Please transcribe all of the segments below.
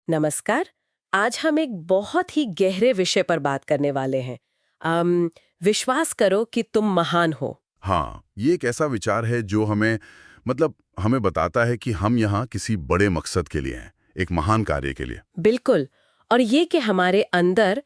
नमस्कार। आज हम एक बहुत ही गहरे विषय पर बात करने वाले हैं। विश्वास करो कि तुम महान हो। हाँ, ये एक ऐसा विचार है जो हमें बताता है कि हम यहाँ किसी बड़े मकसद के लिए हैं, एक महान कार्य के लिए। बिल्कुल। और ये कि हमारे अंदर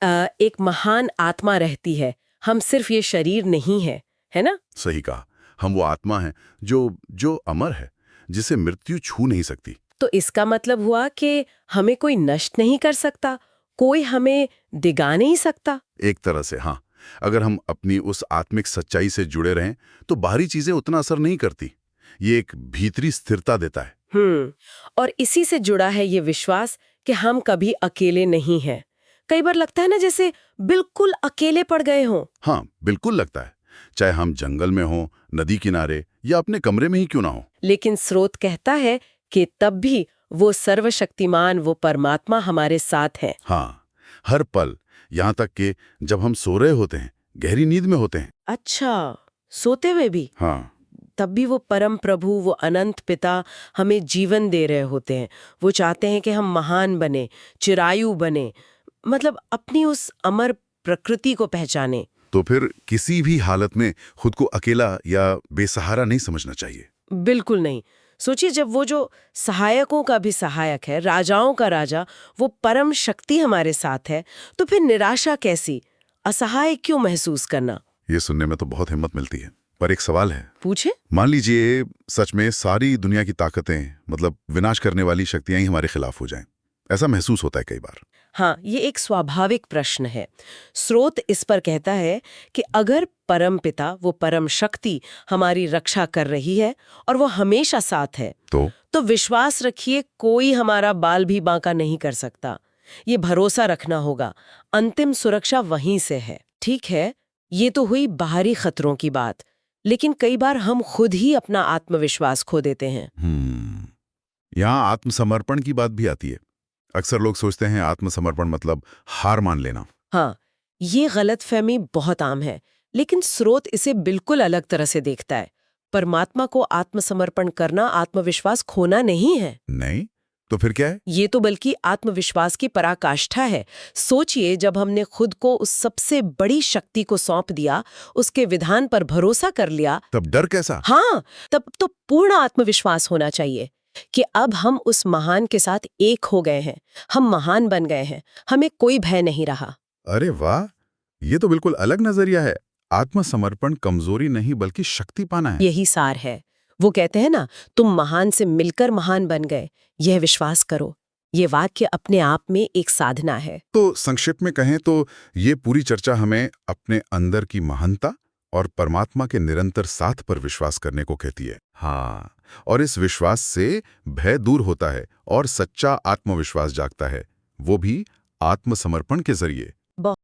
एक महान आत्मा रहती है। हम सिर्फ ये शरीर नहीं है ना? सही कहा, हम वो आत्मा हैं जो अमर है, जिसे मृत्यु छू नहीं सकती। तो इसका मतलब हुआ कि हमें कोई नष्ट नहीं कर सकता, कोई हमें दिगा नहीं सकता। एक तरह से हाँ, अगर हम अपनी उस आत्मिक सच्चाई से जुड़े रहें, तो बाहरी चीजें उतना असर नहीं करती। ये एक भीतरी स्थिरता देता है। और इसी से जुड़ा है ये विश्वास कि हम कभी अकेले नहीं हैं। कई बार लगता है ना जैसे बिल्कुल अकेले पड़ गए हों। हाँ, बिल्कुल लगता है। चाहे हम जंगल में हों, नदी किनारे या अपने कमरे में ही क्यों ना हो। लेकिन स्रोत कहता है कि तब भी वो सर्वशक्तिमान, वो परमात्मा हमारे साथ है। हाँ, हर पल, यहाँ तक कि जब हम सो रहे होते हैं, गहरी नींद में होते हैं। अच्छा, सोते हुए भी? हाँ, तब भी वो परम प्रभु, वो अनंत पिता हमें जीवन दे रहे होते हैं। वो चाहते हैं कि हम महान बने, चिरायु बने, मतलब अपनी उस अमर प्रकृति को पहचाने। तो फिर किसी भी हालत में खुद को अकेला या बेसहारा नहीं समझना चाहिए। बिल्कुल नहीं। सोचिए, जब वो जो सहायकों का भी सहायक है, राजाओं का राजा, वो परम शक्ति हमारे साथ है, तो फिर निराशा कैसी, असहाय क्यों महसूस करना? ये सुनने में तो बहुत हिम्मत मिलती है। पर एक सवाल है। पूछे। मान लीजिए सच में सारी दुनिया की ताकतें, विनाश करने वाली शक्तियां ही हमारे खिलाफ हो जाएं। ऐसा महसूस होता है कई बार। हाँ, ये एक स्वाभाविक प्रश्न है। स्रोत इस पर कहता है कि अगर परम पिता, वो परम शक्ति हमारी रक्षा कर रही है और वो हमेशा साथ है, तो विश्वास रखिए कोई हमारा बाल भी बांका नहीं कर सकता। ये भरोसा रखना होगा, अंतिम सुरक्षा वहीं से है। ठीक है, ये तो हुई बाहरी खतरों की बात, लेकिन कई बार हम खुद ही अपना आत्मविश्वास खो देते हैं। यहाँ आत्मसमर्पण की बात भी आती है। अक्सर लोग सोचते हैं आत्मसमर्पण मतलब हार मान लेना। हाँ, ये गलतफहमी बहुत आम है, लेकिन स्रोत इसे बिल्कुल अलग तरह से देखता है। परमात्मा को आत्मसमर्पण करना आत्मविश्वास खोना नहीं है। नहीं, तो फिर क्या है? ये तो बल्कि आत्मविश्वास की पराकाष्ठा है। सोचिए, जब हमने खुद को उस सबसे बड़ी शक्ति को सौंप दिया, उसके विधान पर भरोसा कर लिया, तब डर कैसा? हाँ, तब तो पूर्ण आत्मविश्वास होना चाहिए कि अब हम उस महान के साथ एक हो गए हैं, हम महान बन गए हैं, हमें कोई भय नहीं रहा। अरे वाह, ये तो बिल्कुल अलग नजरिया है। आत्मसमर्पण कमजोरी नहीं बल्कि शक्ति पाना है। यही सार है। वो कहते हैं ना, तुम महान से मिलकर महान बन गए, यह विश्वास करो। ये वाक्य अपने आप में एक साधना है। तो संक्षिप्त में कहें तो ये पूरी चर्चा हमें अपने अंदर की महानता और परमात्मा के निरंतर साथ पर विश्वास करने को कहती है। हाँ, और इस विश्वास से भय दूर होता है और सच्चा आत्मविश्वास जागता है, वो भी आत्मसमर्पण के जरिए।